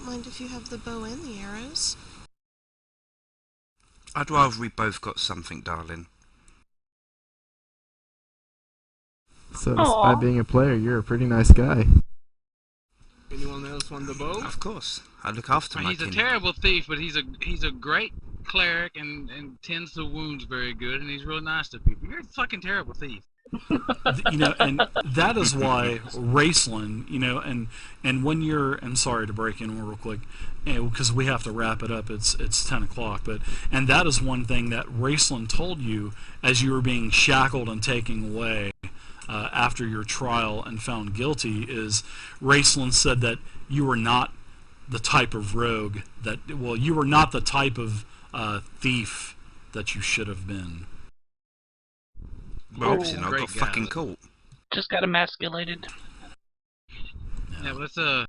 Don't mind if you have the bow and the arrows. I'd rather we both got something, darling. So, Aw. despite being a player, you're a pretty nice guy. Anyone else want the bow? Of course. I look after my He's a kin. terrible thief, but he's a great cleric and tends to wounds very good, and he's real nice to people. You're a fucking terrible thief. You know, and that is why Raceland, you know, and when you're, and sorry to break in real quick, because we have to wrap it up. It's 10 o'clock, and that is one thing that Raceland told you as you were being shackled and taken away after your trial and found guilty. Is Raceland said that you were not the type of rogue you were not the type of thief that you should have been. Well, obviously, I great got guy. fucking caught. Just got emasculated. Yeah, let's now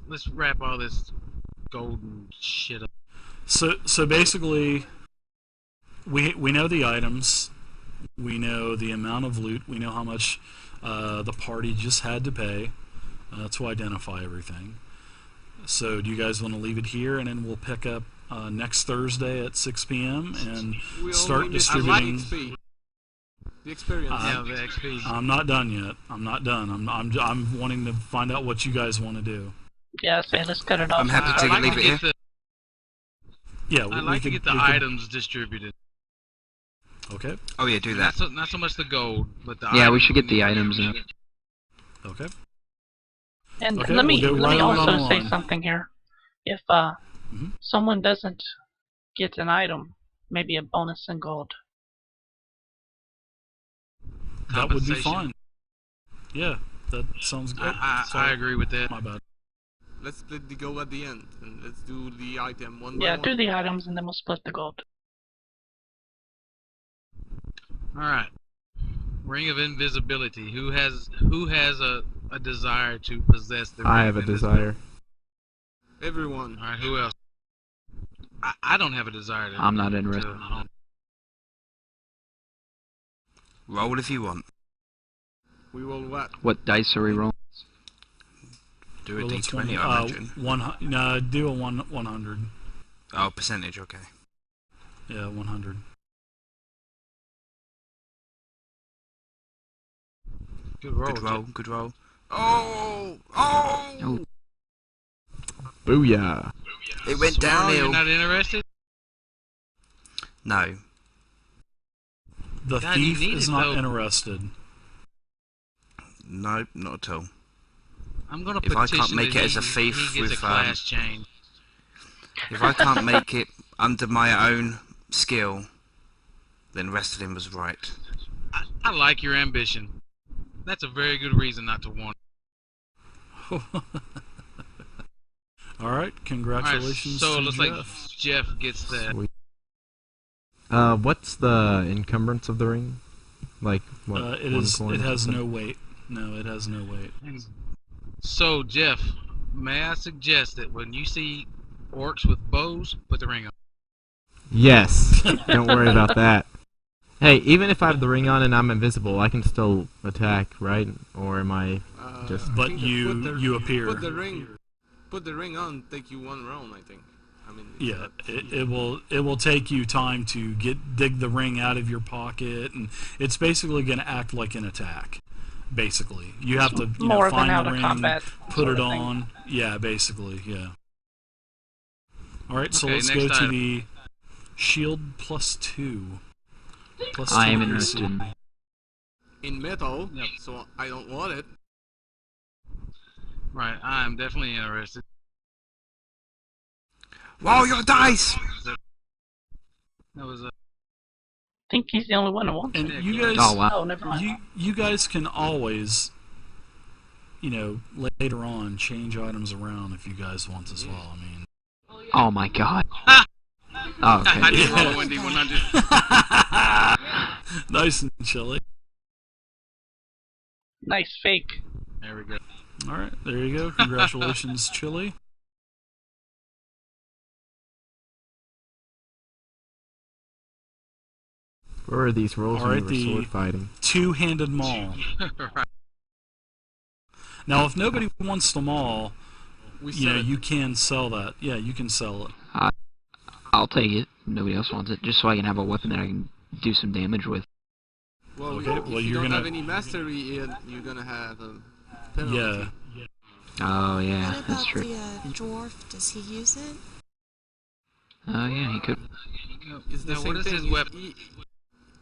let's wrap all this golden shit up. So basically, we know the items, we know the amount of loot, we know how much the party just had to pay to identify everything. So do you guys want to leave it here, and then we'll pick up next Thursday at 6 p.m. and We start only miss distributing? XP. The experience. Yeah, the XP. I'm not done yet. I'm not done. I'm wanting to find out what you guys want to do. Yeah, say let's cut it off. I'm happy I'd to like leave it here. get Yeah, I'd like to get the items distributed. Okay. Oh yeah, do that. Not so much the gold, but the Yeah, items we should get the need to be items up. distributed. Okay. And Okay, let me we'll go let me right also along. say something here. If Mhm. someone doesn't get an item, maybe a bonus in gold. That would be Compensation. fine. Yeah, that sounds good. I Sorry, agree with that. my bad. Let's split the gold at the end, and let's do the item one by Yeah, one. do the items and then we'll split the gold. All right. Ring of Invisibility. Who has a desire to possess the ring I of have a Invisibility? desire. Everyone. All right. Who else? I don't have a desire to. I'm not interested. to- Roll if you want. We will what? What dice are we rolling? Do a Well, it's d20, one- I imagine. No, do a 100. Oh, percentage, okay. Yeah, 100. Good roll. Good roll, good roll. Oh! Oh! Oh. Booyah! It went Sorry, you're downhill. not interested? No. The God, you thief need is it, not though. interested. No, not at all. I'm gonna If I petition can't make that it as a he thief gets with, a class change. If I can't make it under my own skill, then Wrestling was right. I like your ambition. That's a very good reason not to want it. All right, congratulations so it to looks Jeff. like Jeff gets that. Sweet. What's the encumbrance of the ring? Like what? It one is. coin It or has something? no weight. No, it has no weight. So Jeff, may I suggest that when you see orcs with bows, put the ring on. Yes. Don't worry about that. Hey, even if I have the ring on and I'm invisible, I can still attack, right? Or am I? Just- But I think you appear. Put the ring on. Take you one round, I think. I mean. it's Yeah, not- it will take you time to dig the ring out of your pocket, and it's basically going to act like an attack. Basically, you have to More than find out the of ring, combat. put sort it of thing. on. Yeah, basically, yeah. All right, so Okay, let's next go to item. the shield +2. Plus I 2 am AC. interested. in metal, Yep. so I don't want it. Right, I'm definitely interested. Roll your dice! That was a. I think he's the only one who wants And it. you guys, Oh wow. Oh, never mind. you guys can always, later on change items around if you guys want as well. I mean. Oh my god. Ah! Oh, I okay. did roll a 1D100. Nice and chilly. Nice fake. There we go. All right, there you go. Congratulations, Chili. Where are these rolls All when right, you the- were sword fighting? Two-handed maul. Right. Now, if nobody wants the maul, We you said know, it. you can sell that. Yeah, you can sell it. I'll take it. Nobody else wants it, just so I can have a weapon that I can do some damage with. Well, Okay, if well, you you're don't gonna- have any mastery in, you're gonna have a penalty. Yeah. Oh yeah, What that's about true. the dwarf? Does he use it? Oh yeah, he could. It's the Now, same what is thing. his If weapon?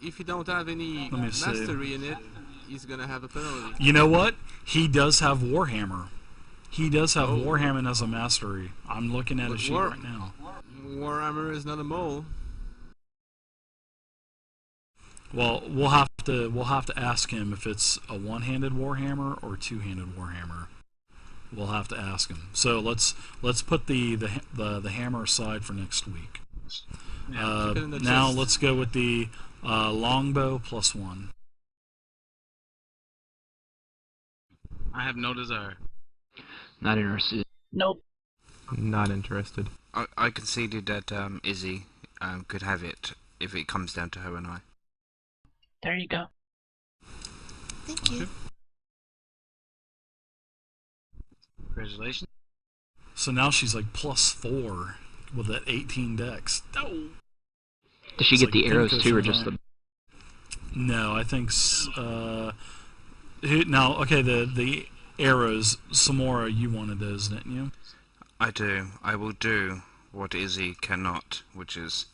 if you don't have any Let me see. mastery in it, he's gonna have a penalty. You know what? He does have Warhammer. He does have Oh. Warhammer as a mastery. I'm looking at But his sheet War- right now. Warhammer is not a mole. Well, we'll have to ask him if it's a one-handed Warhammer or two-handed Warhammer. We'll have to ask him. So let's put the hammer aside for next week. Yeah. Keep it in the Now chest. let's go with the longbow +1. I have no desire. Not interested. Nope. Not interested. I conceded that Izzy could have it if it comes down to her and I. There you go. Thank you. Congratulations. So now she's like +4 with that 18 dex. Oh. Does she It's get like the arrows Pinko too, or from just the? No, I think now okay, the arrows, Samora, you wanted those, didn't you? I do. I will do what Izzy cannot, which is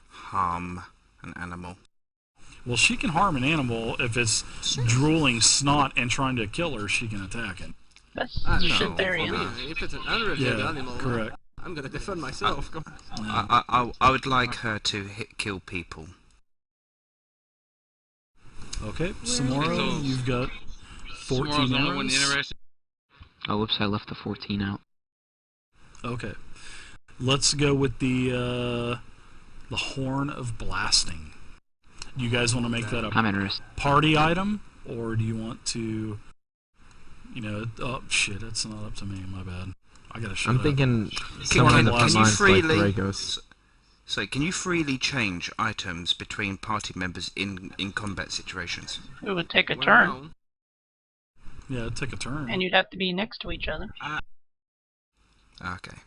harm an animal. Well, she can harm an animal if it's drooling snot and trying to kill her. She can attack it. That's No, Shitharian. for me, if it's an unrelated Yeah, animal, correct. I'm gonna defend myself. Come on. I would like her to kill people. Okay, Where- Samora, So- you've got Tomorrow's 14 the only one arrows. interested. Oh, whoops! I left the 14 out. Okay, let's go with the horn of blasting. Do you guys want to make that a I'm interested. party item, or do you want to, you know? Oh shit, it's not up to me. My bad. I gotta shut I'm up. thinking Can someone you in the front lines like freely- Dragos. So, can you freely change items between party members in combat situations? It would take a One turn, round. Yeah, take a turn. and you'd have to be next to each other. Okay.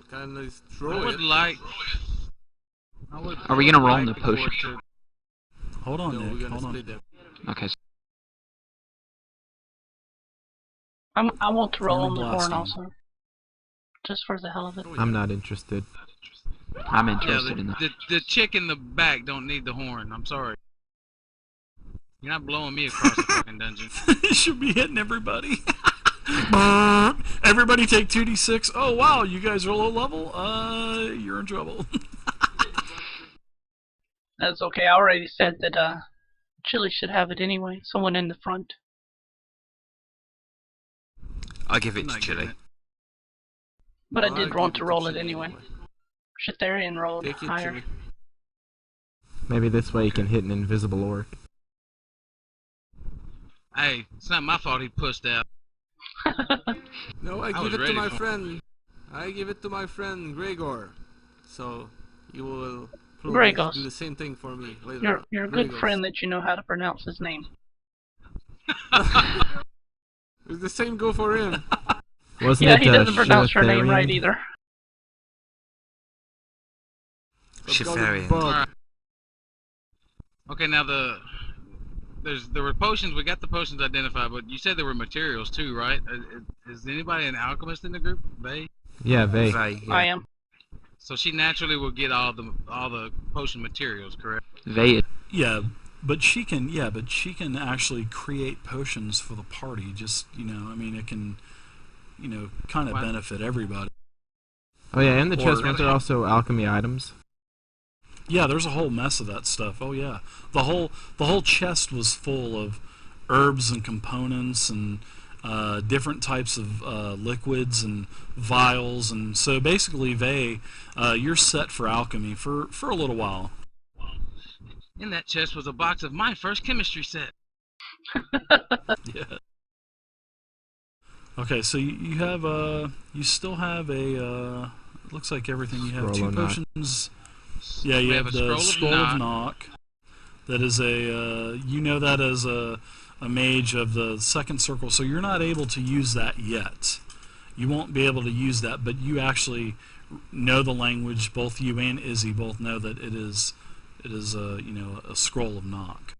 Kind of I throw would it. like. Are we gonna roll like the the potion? court Hold on, No, we're Nick. gonna Hold on. split them. Okay. I want to roll Horn on the horn blasting. also, just for the hell of it. Oh, yeah. I'm not interested. I'm Yeah, interested in that. the chick in the back don't need the horn. I'm sorry. You're not blowing me across the fucking dungeon. It should be hitting everybody. Everybody take 2d6. Oh wow, you guys are low level. You're in trouble. That's okay. I already said that Chili should have it anyway. Someone in the front. I give it I'm to not Chili. getting it. But I Well, did give want it to roll it Chili anyway. Shitharian rolled Take it, higher. Chili. Maybe this way you can hit an invisible orc. Hey, it's not my fault he pushed out. No, I I give was it to ready my for it. friend. I give it to my friend Gregor. So you will Gregos. do the same thing for me later. on. You're a good Gregos. friend that you know how to pronounce his name. Does the same go for him? Wasn't Yeah, it he doesn't pronounce her name Shitharian? right either. Let's call it Shitharian. Bug. Alright. Okay, now there were potions. We got the potions identified, but you said there were materials too, right? Is anybody an alchemist in the group? They. Yeah, they. Vey, yeah. I am. So she naturally will get all the potion materials, correct? They. Yeah, but she can. Yeah, but she can actually create potions for the party. Just I mean, it can, kind of Wow. benefit everybody. Oh yeah, in the Or- chest weren't there also alchemy items? Yeah, there's a whole mess of that stuff. Oh yeah, the whole chest was full of herbs and components and different types of liquids and vials, and so basically, you're set for alchemy for a little while. In that chest was a box of my first chemistry set. Yeah. Okay, so you have you still have a it looks like everything you have Scroll two of Knock. potions. Yeah, you We have have a the Scroll of Knock. That is a that as a mage of the second circle, so you're not able to use that yet. you won't be able to use that, but you actually know the language. Both you and Izzy both know that it is a scroll of knock.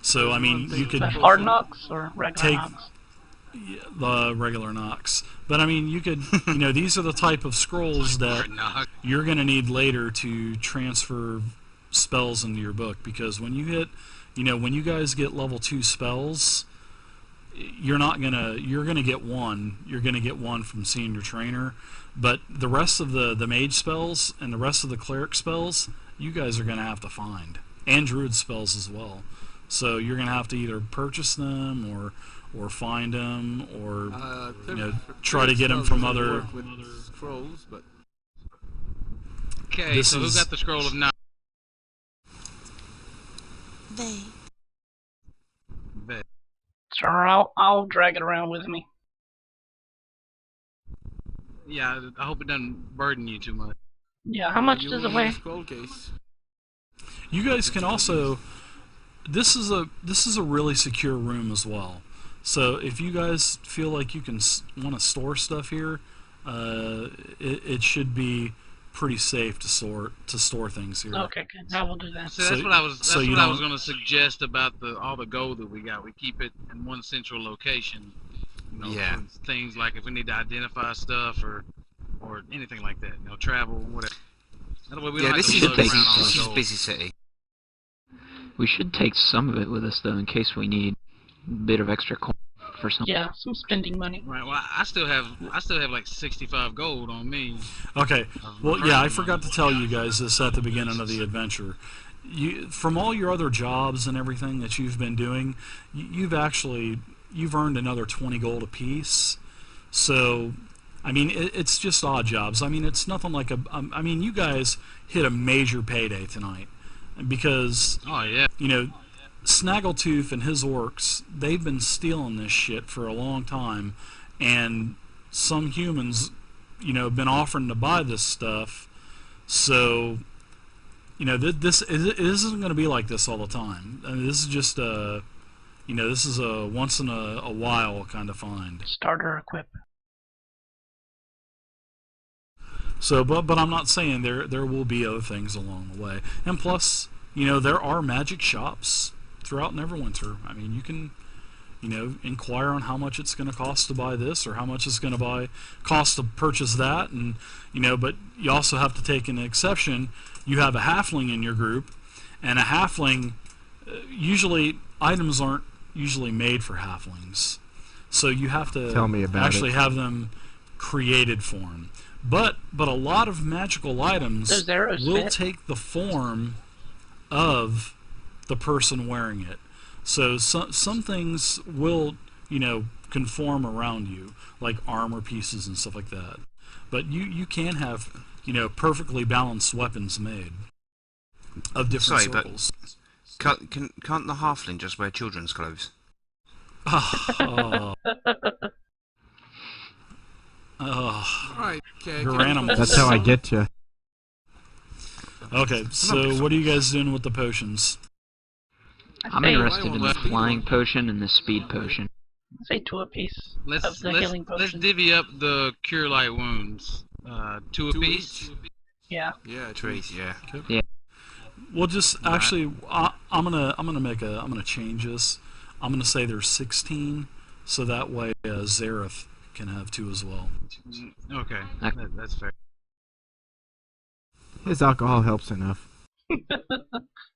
So I mean, you could Hard knocks or regular take knocks? the regular knocks, but I mean, you could these are the type of scrolls that you're going to need later to transfer spells into your book, because when you hit, when you guys get level 2 spells, you're gonna get one from seeing your trainer, but the rest of the mage spells and the rest of the cleric spells you guys are gonna have to find, and druid spells as well. So you're gonna have to either purchase them or find them, or try to get them from other scrolls. But okay, so who got the scroll of knowledge? They. Sure, I'll drag it around with me. Yeah, I hope it doesn't burden you too much. Yeah, how much does it weigh? Scroll case. You guys can also. This is a really secure room as well. So if you guys feel like you can want to store stuff here, it should be pretty safe to store things here. Okay, good. I will do that. So that's what I was going to suggest about all the gold that we got. We keep it in one central location. Yeah. For things like if we need to identify stuff or anything like that. Travel, whatever. That way we don't have this to is a lug busy, around all the this is a gold. busy city. We should take some of it with us though, in case we need a bit of extra coin for something. Yeah, some spending money. Right. Well, I still have like 65 gold on me. Okay. Well, yeah, I forgot to tell you guys this at the beginning of the adventure. From all your other jobs and everything that you've been doing, you've earned another 20 gold apiece. So, I mean, it's just odd jobs. I mean, it's nothing like I mean, you guys hit a major payday tonight, because Oh yeah. Snaggletooth and his orcs, they've been stealing this shit for a long time, and some humans, have been offering to buy this stuff. So, this isn't going to be like this all the time. I mean, this is just this is a once in a while kind of find. Starter equip. So, but I'm not saying there will be other things along the way, and plus, there are magic shops throughout Neverwinter. I mean, you can, inquire on how much it's going to cost to buy this, or how much it's going to cost to purchase that, and but you also have to take an exception. You have a halfling in your group, and a halfling, usually items aren't usually made for halflings, so you have to Tell me about actually it. have them created for them. But a lot of magical items Does Zeros will fit? take the form of the person wearing it. So some things will, conform around you, like armor pieces and stuff like that. But you can have, perfectly balanced weapons made of different Sorry, but circles. Can't the halfling just wear children's clothes? Oh. Alright, okay. You're animals. That's how I get you. Okay, so what are you guys doing with the potions? I'm Say- interested in the Speed flying one. potion and the speed potion. Say 2 apiece of Let's the healing let's potion. divvy up the cure light wounds. 2 apiece. Yeah. Yeah, Trees, yeah. We'll just actually, I'm gonna change this. I'm gonna say there's 16, so that way Zareth can have 2 as well. Okay, that's fair. His alcohol helps enough.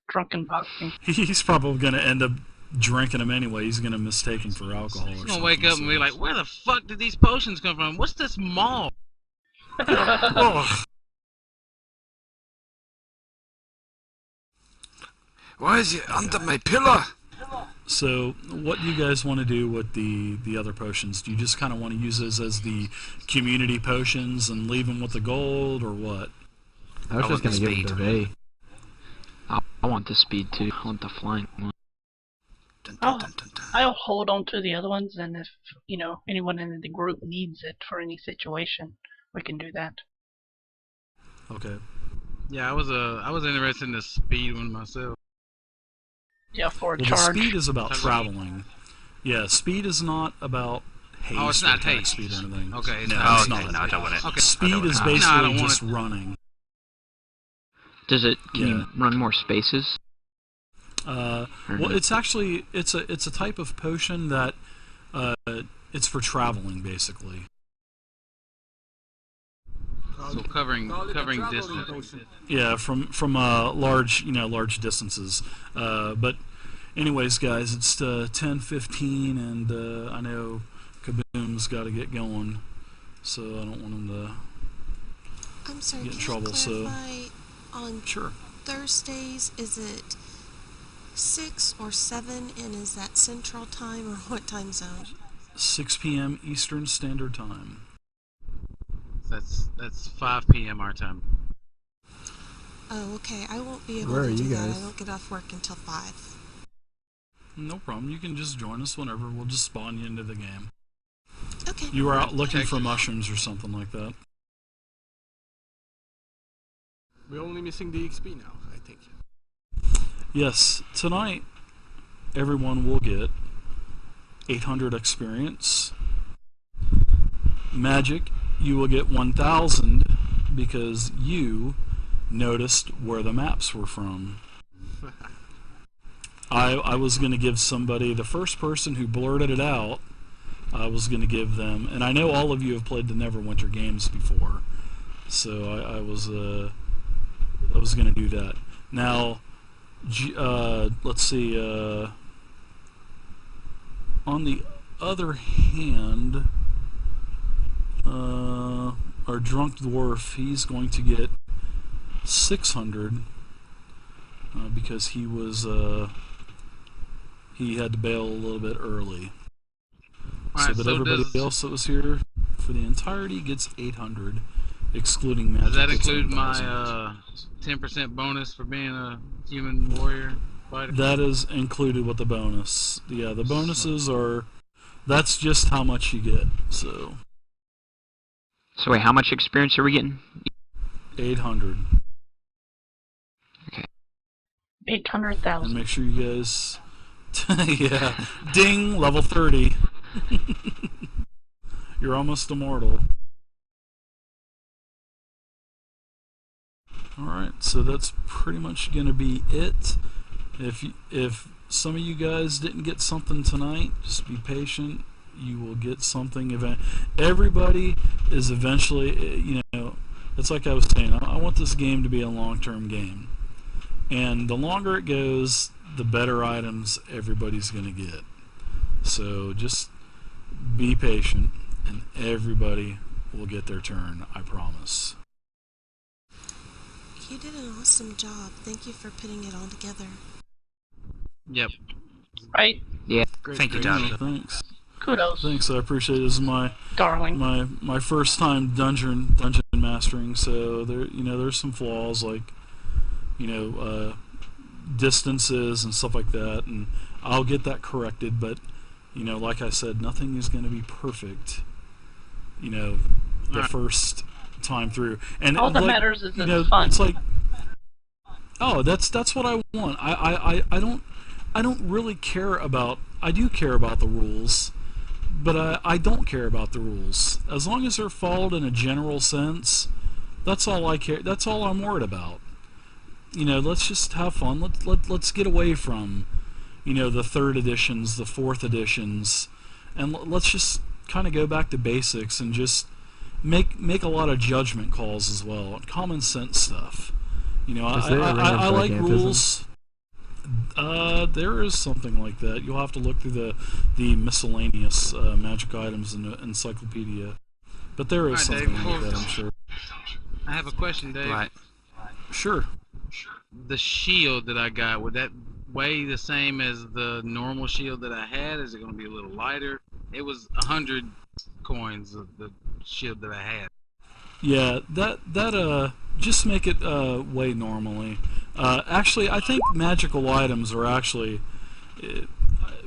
Drunken boxing. He's probably gonna end up drinking them anyway. He's gonna mistake them for alcohol. He's or gonna something, wake up so- and be like, "Where the fuck did these potions come from? What's this mall?" Oh, Why is it under my pillar? so what do you guys want to do with the other potions? Do you just kind of want to use those as the community potions and leave them with the gold, or what? I was I just want gonna the give it to speed. Vay. I want the speed too. I want the flying one. Dun, Oh. dun, dun, dun. I'll hold on to the other ones, and if, anyone in the group needs it for any situation, we can do that. Okay. Yeah, I was interested in the speed one myself. Yeah, for a Well, charge. the speed is about Charge. traveling. Yeah, speed is not about haste Oh, it's or not attack haste. speed or anything. Okay, it's no, not it's haste. not. No, I don't want it. Okay. Speed is No, I basically don't want just it. running. Does it? Can Yeah. you run more spaces? Well, Mhm. it's actually it's a type of potion that it's for traveling basically. So covering Call it a traveling distance. potion. Yeah, from large distances. But anyways, guys, it's 10:15, and I know Kaboom's got to get going, so I don't want him to. I'm sorry, Get in can trouble, you so- clarify on Sure. Thursdays, is it 6 or 7, and is that Central Time or what time zone? 6 p.m. Eastern Standard Time. That's 5 p.m. our time. Oh, okay. I won't be able Where to are do you that. guys? I don't get off work until 5. No problem. You can just join us whenever. We'll just spawn you into the game. Okay. You were out looking Okay. for mushrooms or something like that. We're only missing the XP now, I think. Yes, tonight everyone will get 800 experience. Magic, you will get 1,000 because you noticed where the maps were from. I was going to give somebody, the first person who blurted it out, I was going to give them, and I know all of you have played the Neverwinter games before, so I was going to do that. Now, let's see. On the other hand, our drunk dwarf, he's going to get 600 because he was he had to bail a little bit early. Alright, but so everybody does- else that was here for the entirety gets 800, excluding magic. Does that gets include 1,000. my 10% bonus for being a human warrior fighter? That is included with the bonus. Yeah, the bonuses are. That's just how much you get. So So wait, how much experience are we getting? 800, 800,000. and make sure you guys. Yeah, ding, level 30. You're almost immortal. All right, so that's pretty much gonna be it. If some of you guys didn't get something tonight, just be patient. You will get something. Everybody is eventually, it's like I was saying. I want this game to be a long-term game, and the longer it goes, the better items everybody's gonna get. So just be patient, and everybody will get their turn. I promise. You did an awesome job. Thank you for putting it all together. Yep. Right? Great, Thank you, great. Darby. Thanks. Kudos, Thanks. I appreciate it. This is darling. my first time dungeon mastering, so there's some flaws like distances and stuff like that, and I'll get that corrected. But like I said, nothing is going to be perfect. The Right. first time through, and All that like, matters is that it's fun. It's like, oh, that's what I want. I don't really care about. I do care about the rules, but I don't care about the rules. As long as they're followed in a general sense, that's all I care. That's all I'm worried about. Let's just have fun. Let's get away from, the third editions, the fourth editions, and let's just kind of go back to basics and just make a lot of judgment calls as well, common sense stuff. Is there a ring of I like gigantism? rules. There is something like that. You'll have to look through the miscellaneous magic items in the encyclopedia, but there is Alright, something Dave, like that, I'm sure. I have a question, Dave. Right. Sure. The shield that I got, would that weigh the same as the normal shield that I had? Is it going to be a little lighter? It was 100 coins of the shield that I had. Yeah, that just make it weigh normally. Actually, I think magical items are actually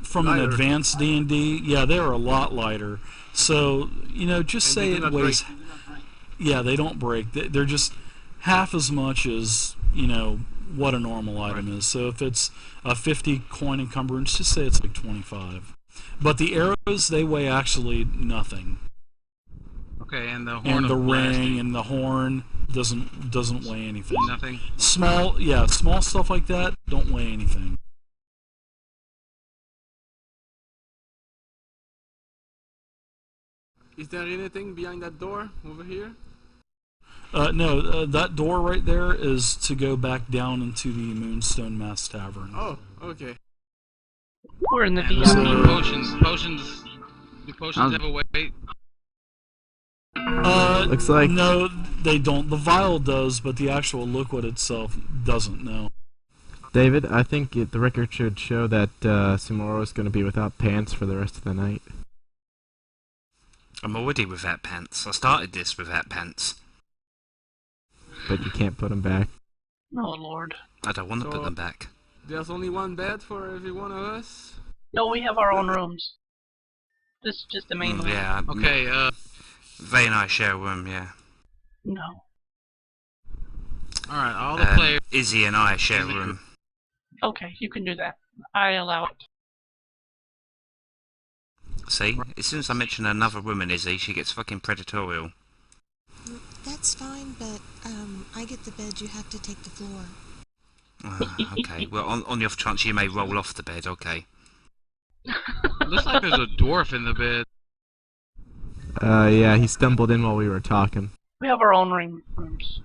from an Lighter. advanced D&D. Yeah, they're a lot lighter. So just And say they do it not weighs. break. Yeah, they don't break. They're just half as much as what a normal item is. So if it's a 50 coin encumbrance, just say it's like 25. But the arrows, they weigh actually nothing. Okay, and the horn And the of blasting, ring and the horn doesn't weigh anything. nothing. Small stuff like that don't weigh anything. Is there anything behind that door over here? No, that door right there is to go back down into the Moonstone Mass Tavern. Oh, okay. We're in the And VIP. the potions. Do potions have a weight? Looks like- No, they don't. The vial does, but the actual liquid itself doesn't. No. David, I think the record should show that Sumoro is going to be without pants for the rest of the night. I'm already without pants. I started this without pants. But you can't put them back. Oh Lord. I don't want to put So- them back. There's only one bed for every one of us? No, we have our own rooms. This is just the main room. Yeah. Okay, Vay and I share a room, yeah. No. alright, all the players. Izzy and I share a room. Okay, you can do that. I allow it. See? As soon as I mention another woman, Izzy, she gets fucking predatorial. That's fine, but I get the bed. You have to take the floor. Okay, well, on the off chance you may roll off the bed, okay. Looks like there's a dwarf in the bed. Yeah, he stumbled in while we were talking. We have our own rooms.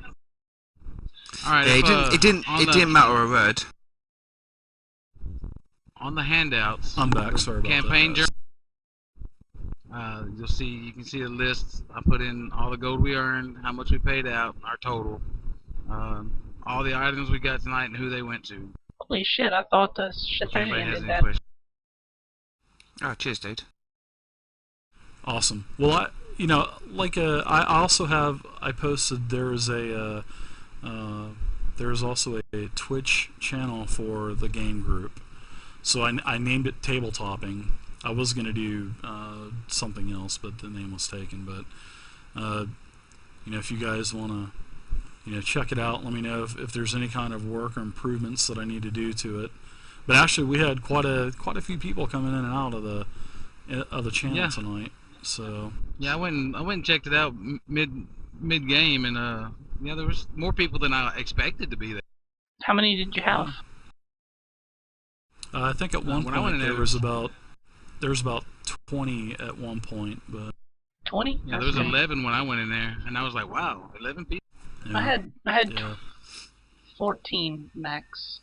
Alright, Yeah, it didn't matter a word. On the handouts, I'm back. Sorry about campaign that. journal. You can see a list. I put in all the gold we earned, how much we paid out, our total, all the items we got tonight, and who they went to. Holy shit, I thought the If anybody Shetanian has did any that. questions. Oh, cheers, dude. Awesome. Well, I also have. I posted there's also a Twitch channel for the game group. So I named it Tabletopping. I was gonna do something else, but the name was taken. But if you guys wanna check it out, let me know if there's any kind of work or improvements that I need to do to it. But actually, we had quite a few people coming in and out of the channel Yeah. tonight. So Yeah, I went and checked it out mid game, and there was more people than I expected to be there. How many did you have? I think at one when I went point in there, there was about 20 at one point, but 20? Yeah, there was Okay. 11 when I went in there, and I was like, wow, 11 people. yeah, I had yeah. 14 max.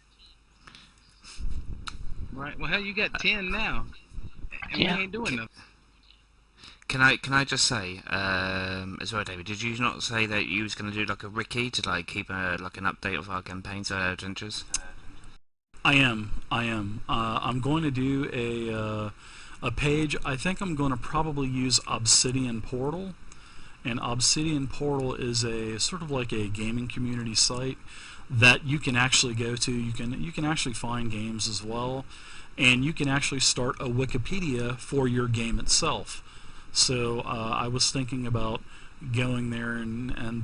Right. Well, hell, you got 10 now, and Yeah. we ain't doing nothing. Can I just say, as well, David, did you not say that you was going to do like a wiki to like keep an update of our campaigns, our adventures? I am. I'm going to do a page. I think I'm going to probably use Obsidian Portal, and Obsidian Portal is a sort of like a gaming community site that you can actually go to. You can actually find games as well, and you can actually start a Wikipedia for your game itself. So I was thinking about going there and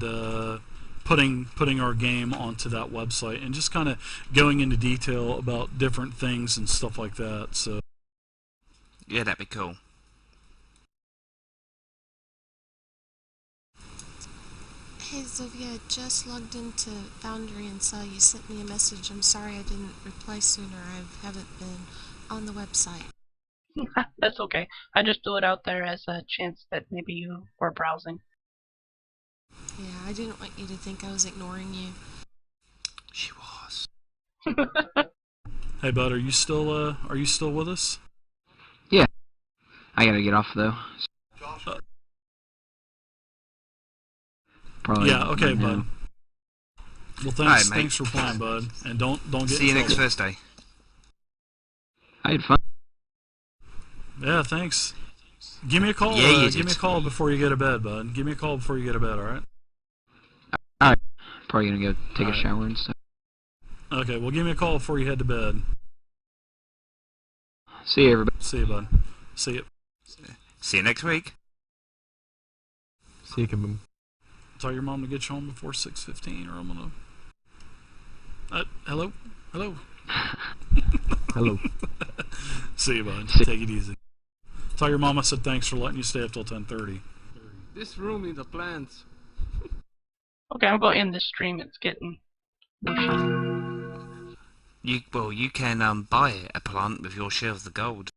putting our game onto that website and just kind of going into detail about different things and stuff like that. So Yeah, that'd be cool. Hey, Zovia, I just logged into Foundry and saw you sent me a message. I'm sorry I didn't reply sooner. I haven't been on the website. That's okay. I just threw it out there as a chance that maybe you were browsing. Yeah, I didn't want you to think I was ignoring you. She was. hey, bud, are you still with us? I gotta get off though. Probably. Yeah. Okay, right now. bud. Well, thanks. Alright, mate. Thanks for playing, bud. And don't get See you in next trouble. Thursday. I had fun. Yeah, thanks. Give me a call. Yeah, you give me a did. call before you go to bed, bud. Give me a call before you go to bed. All right. Probably gonna go take a Alright. shower and stuff. Okay. Well, give me a call before you head to bed. See you, everybody. See you, bud. See you. See you next week. See you, Kaboom. Tell your mom to get you home before 6:15, or I'm gonna. Hello. Hello. See you, bud. See- Take it easy. Tell your mama I said thanks for letting you stay up till 10:30. This room needs a plant. Okay, I'm going to end this stream. It's getting bushy. You can buy a plant with your share of the gold.